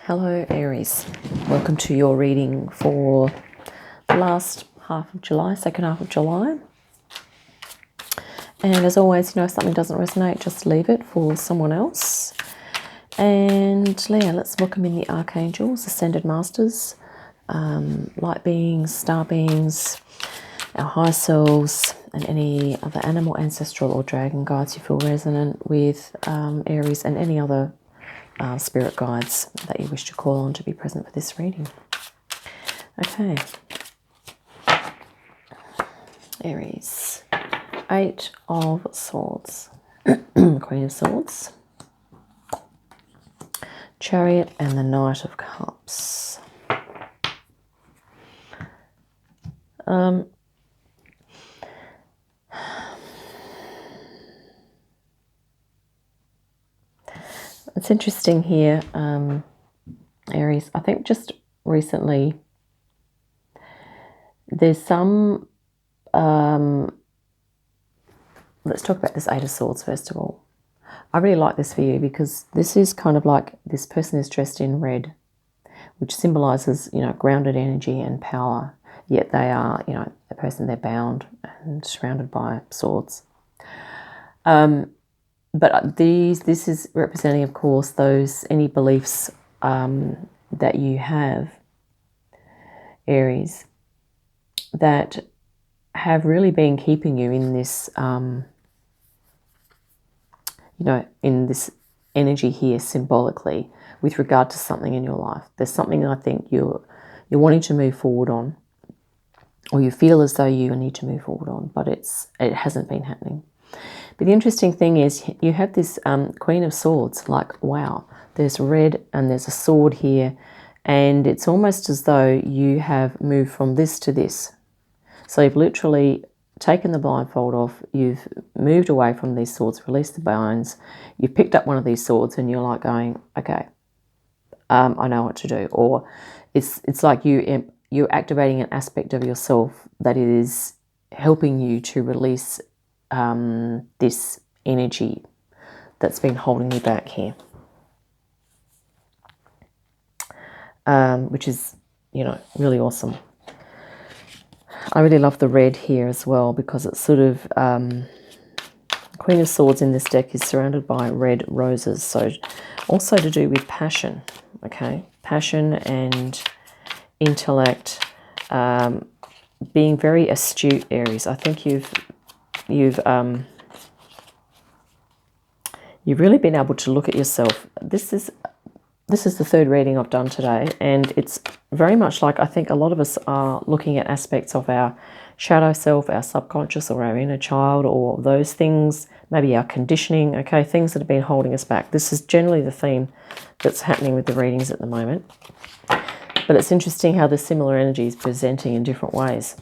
Hello Aries, welcome to your reading for the last half of July, second half of July. And as always, if something doesn't resonate, just leave it for someone else. And yeah, let's welcome in the archangels, ascended masters, light beings, star beings, our higher selves, and any other animal, ancestral or dragon guides you feel resonant with, Aries, and any other spirit guides that you wish to call on to be present for this reading. Okay. Aries. 8 of Swords. Queen of Swords. Chariot and the Knight of Cups. It's interesting here, Aries. I think just recently there's some, let's talk about this 8 of Swords first of all. I really like this for you because this is kind of like this person is dressed in red, which symbolizes, grounded energy and power. Yet they are, a person, they're bound and surrounded by swords. But this is representing, of course, any beliefs that you have, Aries, that have really been keeping you in this, in this energy here symbolically with regard to something in your life. There's something I think you're wanting to move forward on, or you feel as though you need to move forward on, but it hasn't been happening. But the interesting thing is you have this Queen of Swords, like, wow, there's red and there's a sword here, and it's almost as though you have moved from this to this. So you've literally taken the blindfold off, you've moved away from these swords, released the binds, you've picked up one of these swords and you're like going, okay, I know what to do. Or it's like you're activating an aspect of yourself that is helping you to release this energy that's been holding you back here, which is, really awesome. I really love the red here as well because it's sort of Queen of Swords in this deck is surrounded by red roses, so also to do with passion. Okay, passion and intellect, being very astute, Aries. I think you've really been able to look at yourself. This is the third reading I've done today, and it's very much like I think a lot of us are looking at aspects of our shadow self, our subconscious, or our inner child, or those things, maybe our conditioning, okay, things that have been holding us back. This is generally the theme that's happening with the readings at the moment. But it's interesting how the similar energy is presenting in different ways.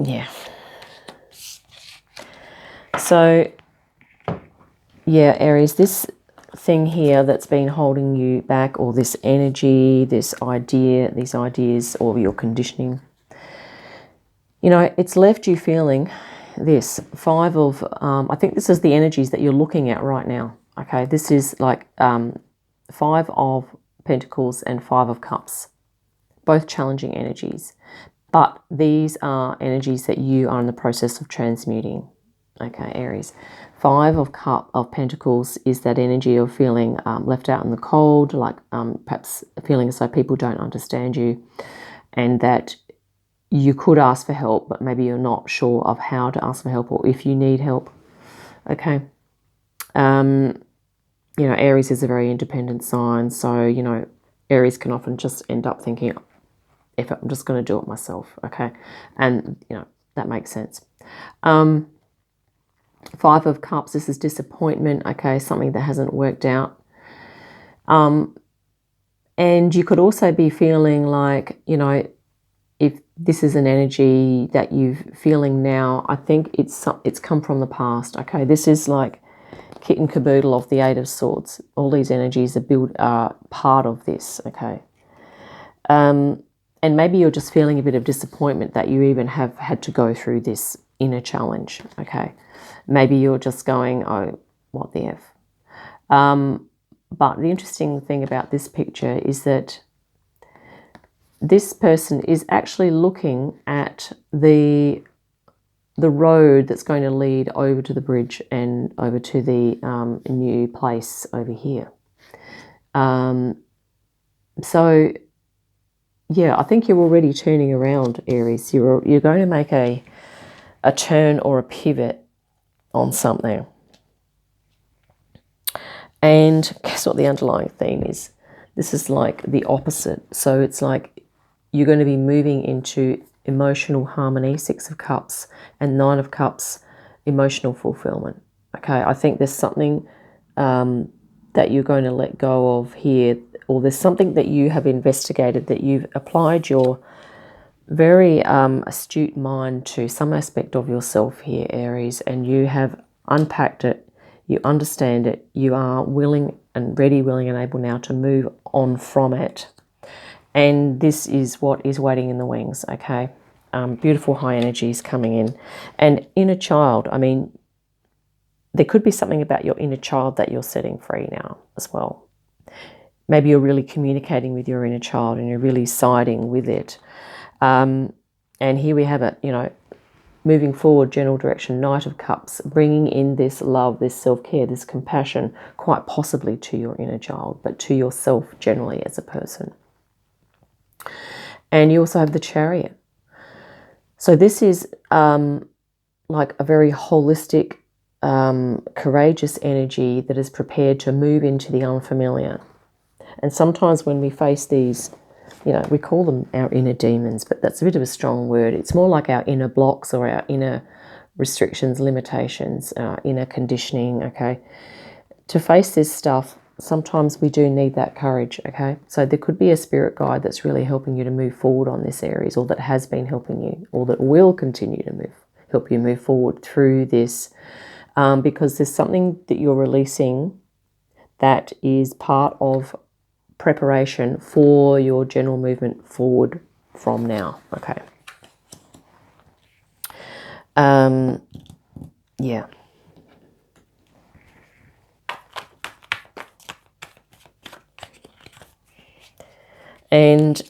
Yeah. So, yeah, Aries, this thing here that's been holding you back, or this energy, this idea, these ideas, or your conditioning, it's left you feeling this 5 of, I think this is the energies that you're looking at right now. Okay, this is like 5 of Pentacles and 5 of Cups, both challenging energies. But these are energies that you are in the process of transmuting. Okay, Aries. 5 of Pentacles is that energy of feeling left out in the cold, like perhaps feeling as though people don't understand you, and that you could ask for help, but maybe you're not sure of how to ask for help or if you need help. Okay. Aries is a very independent sign, so, Aries can often just end up thinking, if I'm just going to do it myself, okay? And, that makes sense. 5 of Cups, this is disappointment, okay, something that hasn't worked out. And you could also be feeling like, if this is an energy that you're feeling now, I think it's come from the past, okay? This is like kit and caboodle of the 8 of Swords. All these energies are part of this, okay? And maybe you're just feeling a bit of disappointment that you even have had to go through this inner challenge, okay? Maybe you're just going, oh, what the F? But the interesting thing about this picture is that this person is actually looking at the road that's going to lead over to the bridge and over to the new place over here. So yeah, I think you're already turning around, Aries. You're going to make a turn or a pivot on something. And guess what the underlying theme is? This is like the opposite. So it's like you're going to be moving into emotional harmony, 6 of Cups, and 9 of Cups, emotional fulfillment. Okay, I think there's something that you're going to let go of here, or there's something that you have investigated, that you've applied your very astute mind to some aspect of yourself here, Aries, and you have unpacked it, you understand it, you are willing and ready, willing and able now to move on from it. And this is what is waiting in the wings, okay? Beautiful high energies coming in. And inner child, I mean, there could be something about your inner child that you're setting free now as well. Maybe you're really communicating with your inner child and you're really siding with it. And here we have it, you know, moving forward, general direction, Knight of Cups, bringing in this love, this self-care, this compassion, quite possibly to your inner child, but to yourself generally as a person. And you also have the Chariot. So this is like a very holistic, courageous energy that is prepared to move into the unfamiliar. And sometimes when we face these, you know, we call them our inner demons, but that's a bit of a strong word. It's more like our inner blocks or our inner restrictions, limitations, inner conditioning, okay? To face this stuff, sometimes we do need that courage, okay? So there could be a spirit guide that's really helping you to move forward on this, Aries, or that has been helping you, or that will continue to help you move forward through this, because there's something that you're releasing that is part of preparation for your general movement forward from now, okay? Yeah. And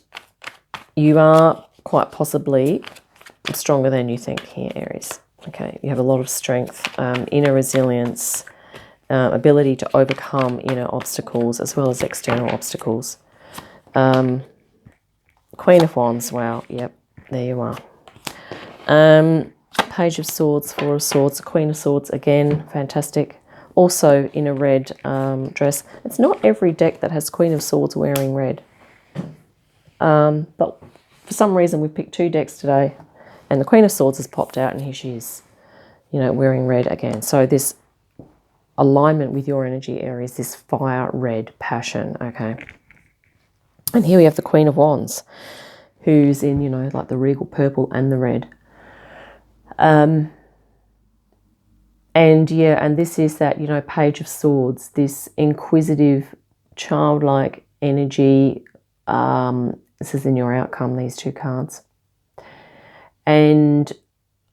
you are quite possibly stronger than you think here, Aries. Okay, you have a lot of strength, inner resilience, ability to overcome inner obstacles as well as external obstacles. Queen of Wands, wow, yep, there you are. Page of Swords, Four of Swords, Queen of Swords, again, fantastic. Also in a red dress. It's not every deck that has Queen of Swords wearing red. But for some reason we picked 2 decks today and the Queen of Swords has popped out and here she is, you know, wearing red again. So this alignment with your energy, Aries, this fire red passion, okay? And here we have the Queen of Wands, who's in, you know, like the regal purple and the red. And yeah, and this is that, you know, Page of Swords, this inquisitive, childlike energy. This is in your outcome, these 2 cards. And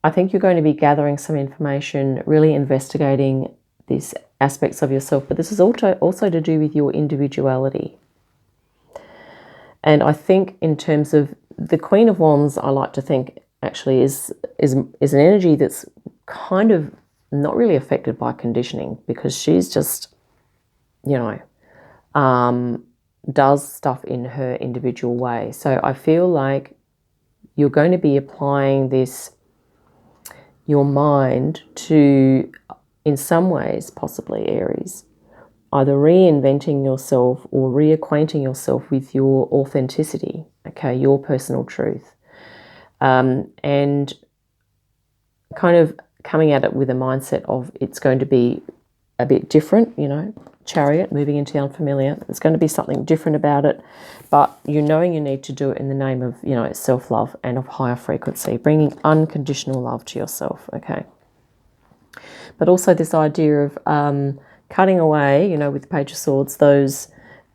I think you're going to be gathering some information, really investigating these aspects of yourself, but this is also to do with your individuality. And I think in terms of the Queen of Wands, I like to think actually is an energy that's kind of not really affected by conditioning, because she's just, you know, does stuff in her individual way. So I feel like you're going to be applying this, your mind, to, in some ways, possibly, Aries, either reinventing yourself or reacquainting yourself with your authenticity, okay, your personal truth. And kind of coming at it with a mindset of it's going to be a bit different, you know, Chariot, moving into the unfamiliar. There's going to be something different about it, but you knowing you need to do it in the name of, you know, self-love and of higher frequency, bringing unconditional love to yourself, okay? But also this idea of cutting away, you know, with the Page of Swords, those,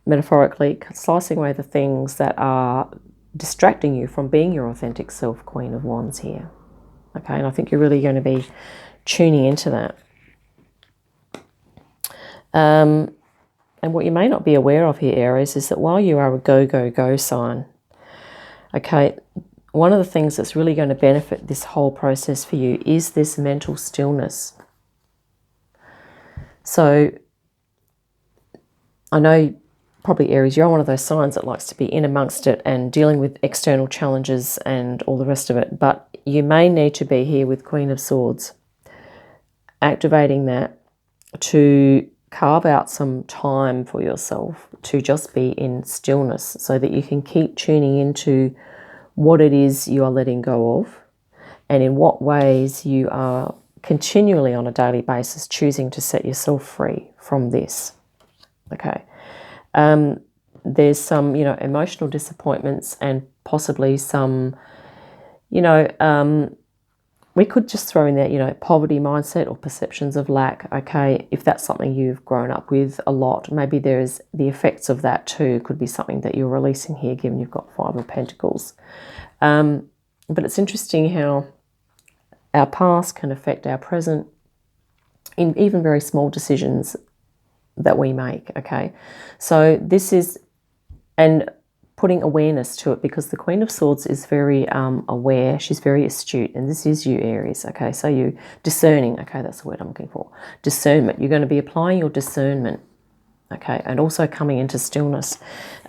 metaphorically, slicing away the things that are distracting you from being your authentic self, Queen of Wands here, okay? And I think you're really going to be tuning into that. And what you may not be aware of here, Aries, is that while you are a go, go, go sign, okay, one of the things that's really going to benefit this whole process for you is this mental stillness. So I know probably Aries, you're one of those signs that likes to be in amongst it and dealing with external challenges and all the rest of it. But you may need to be here with Queen of Swords, activating that to carve out some time for yourself to just be in stillness so that you can keep tuning into what it is you are letting go of and in what ways you are continually on a daily basis choosing to set yourself free from this. Okay. There's some, emotional disappointments and possibly some, we could just throw in there, poverty mindset or perceptions of lack. Okay, if that's something you've grown up with a lot, maybe there's the effects of that too. Could be something that you're releasing here, given you've got Five of Pentacles. But it's interesting how our past can affect our present in even very small decisions that we make. Okay, so this is, and putting awareness to it, because the Queen of Swords is very aware. She's very astute, and this is you, Aries. Okay, so you discerning. Okay, that's the word I'm looking for. Discernment. You're going to be applying your discernment. Okay, and also coming into stillness.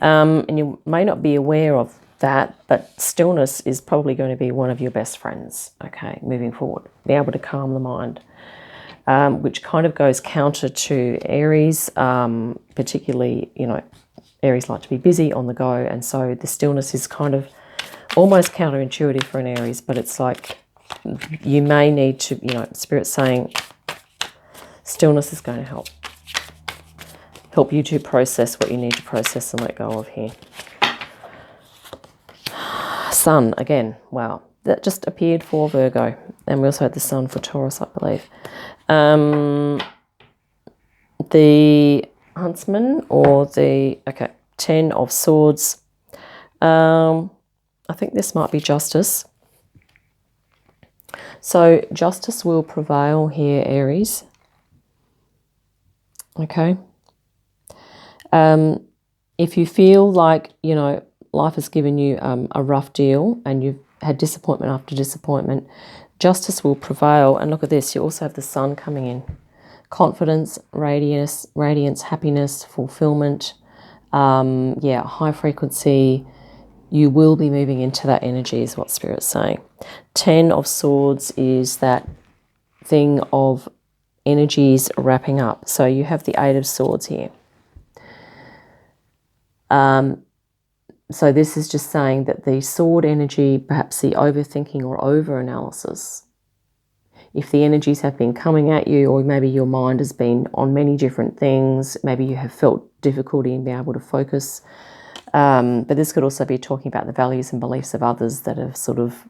And you may not be aware of that, but stillness is probably going to be one of your best friends. Okay, moving forward, be able to calm the mind. Which kind of goes counter to Aries, particularly, Aries like to be busy, on the go, and so the stillness is kind of almost counterintuitive for an Aries, but it's like you may need to, Spirit's saying stillness is going to help you to process what you need to process and let go of here. Sun, again, wow, that just appeared for Virgo, and we also had the Sun for Taurus, I believe. The Huntsman or the, 10 of Swords. I think this might be justice. So justice will prevail here, Aries. Okay. If you feel like, life has given you a rough deal and you've had disappointment after disappointment, justice will prevail. And look at this, you also have the Sun coming in. Confidence, radiance, happiness, fulfillment, high frequency. You will be moving into that energy is what Spirit's saying. 10 of Swords is that thing of energies wrapping up. So you have the 8 of Swords here. So this is just saying that the sword energy, perhaps the overthinking or over-analysis, if the energies have been coming at you, or maybe your mind has been on many different things, maybe you have felt difficulty in being able to focus. But this could also be talking about the values and beliefs of others that have sort of,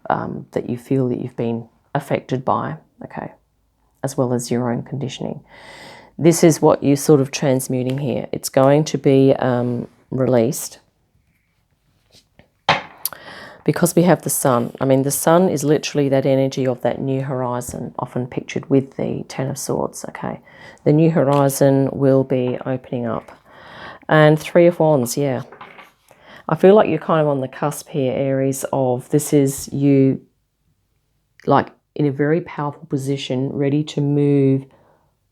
that you feel that you've been affected by, okay, as well as your own conditioning. This is what you're sort of transmuting here. It's going to be released. Because we have the Sun. I mean, the Sun is literally that energy of that new horizon, often pictured with the 10 of Swords, okay? The new horizon will be opening up. And 3 of Wands, yeah. I feel like you're kind of on the cusp here, Aries, of this is you, like, in a very powerful position, ready to move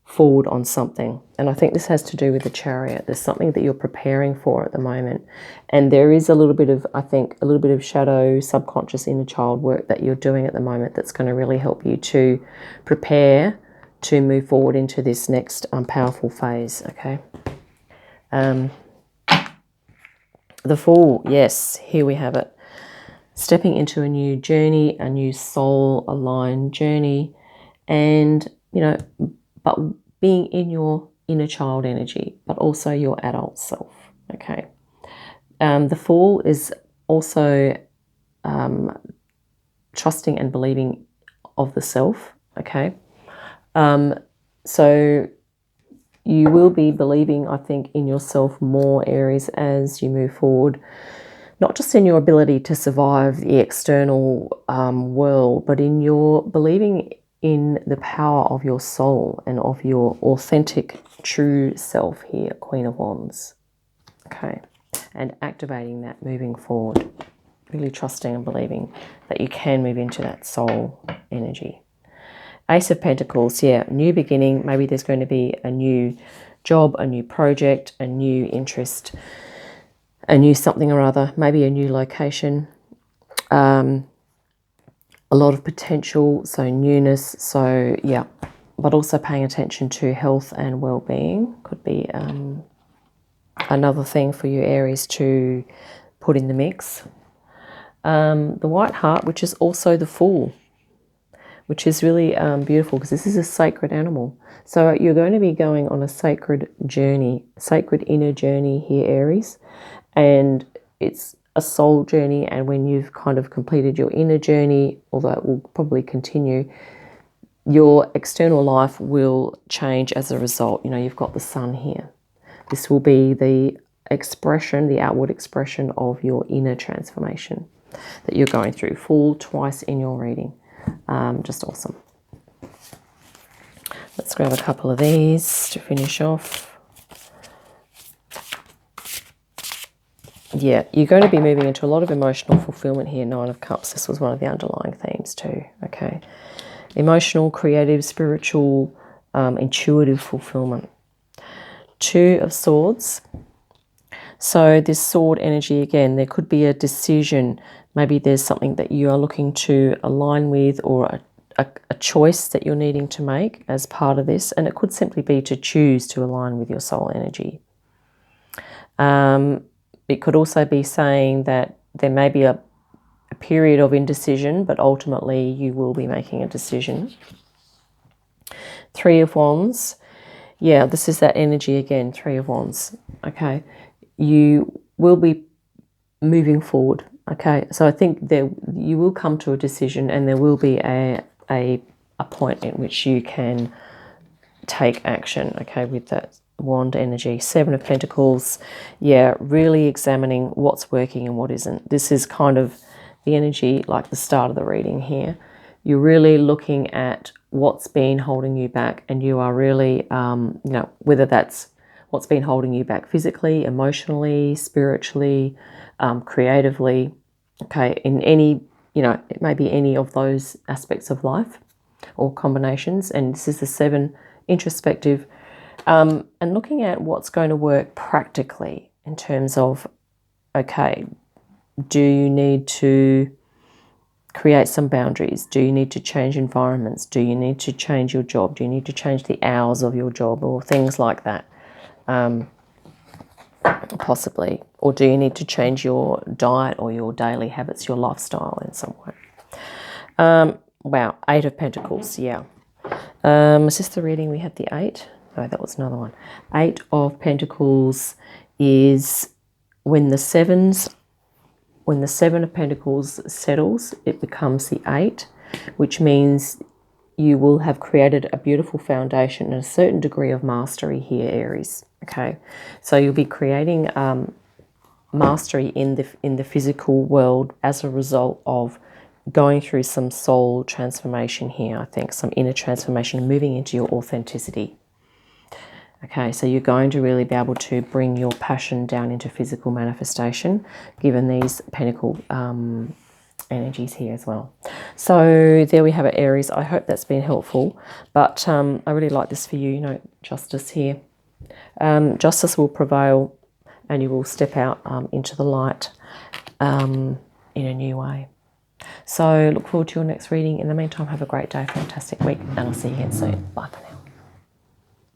forward on something. And I think this has to do with the Chariot. There's something that you're preparing for at the moment. And there is a little bit of, I think, a little bit of shadow, subconscious inner child work that you're doing at the moment that's going to really help you to prepare to move forward into this next powerful phase, okay? The Fool, yes, here we have it. Stepping into a new journey, a new soul-aligned journey, and, but being in your inner child energy, but also your adult self, okay? The Fool is also trusting and believing of the self, okay? So you will be believing, I think, in yourself more, Aries, as you move forward, not just in your ability to survive the external world, but in your believing in the power of your soul and of your authentic, true self here, Queen of Wands. Okay, and activating that, moving forward, really trusting and believing that you can move into that soul energy. Ace of Pentacles, yeah, new beginning. Maybe there's going to be a new job, a new project, a new interest, a new something or other, maybe a new location. A lot of potential, so newness, so yeah, but also paying attention to health and well-being could be another thing for you, Aries, to put in the mix. The White Heart, which is also the Fool, which is really beautiful because this is a sacred animal. So you're going to be going on a sacred journey, sacred inner journey here, Aries, and it's a soul journey. And when you've kind of completed your inner journey, although it will probably continue, your external life will change as a result. You know, you've got the sun here. This will be the expression, the outward expression of your inner transformation that you're going through. Fool twice in your reading. Just awesome. Let's grab a couple of these to finish off. Yeah, you're going to be moving into a lot of emotional fulfillment here. Nine of Cups. This was one of the underlying themes too. Okay. Emotional, creative, spiritual, intuitive fulfillment. Two of Swords. So this sword energy, again, there could be a decision. Maybe there's something that you are looking to align with, or a choice that you're needing to make as part of this. And it could simply be to choose to align with your soul energy. It could also be saying that there may be a period of indecision, but ultimately you will be making a decision. Three of Wands. Yeah, this is that energy again, Three of Wands. Okay, you will be moving forward. Okay, so I think you will come to a decision, and there will be a point in which you can take action. Okay, with that wand energy. Seven of Pentacles. Yeah, really examining what's working and what isn't. This is kind of the energy like the start of the reading here. You're really looking at what's been holding you back, and you are really, you know, whether that's what's been holding you back physically, emotionally, spiritually, creatively. Okay, in any, you know, it may be any of those aspects of life or combinations. And this is the seven, introspective, and looking at what's going to work practically in terms of, okay, do you need to create some boundaries? Do you need to change environments? Do you need to change your job? Do you need to change the hours of your job, or things like that? Possibly. Or do you need to change your diet or your daily habits, your lifestyle in some way? Wow, Eight of Pentacles, yeah. Is this the reading we had the Eight? No, that was another one. Eight of Pentacles is when the Seven of Pentacles settles, it becomes the Eight, which means you will have created a beautiful foundation and a certain degree of mastery here, Aries. Okay, so you'll be creating mastery in the physical world as a result of going through some soul transformation here. I think some inner transformation, moving into your authenticity. Okay, so you're going to really be able to bring your passion down into physical manifestation, given these pentacle energies here as well. So there we have it, Aries. I hope that's been helpful, but I really like this for you. You know, justice here. Justice will prevail, and you will step out into the light in a new way. So look forward to your next reading. In the meantime, have a great day, fantastic week, and I'll see you again soon. Bye for now.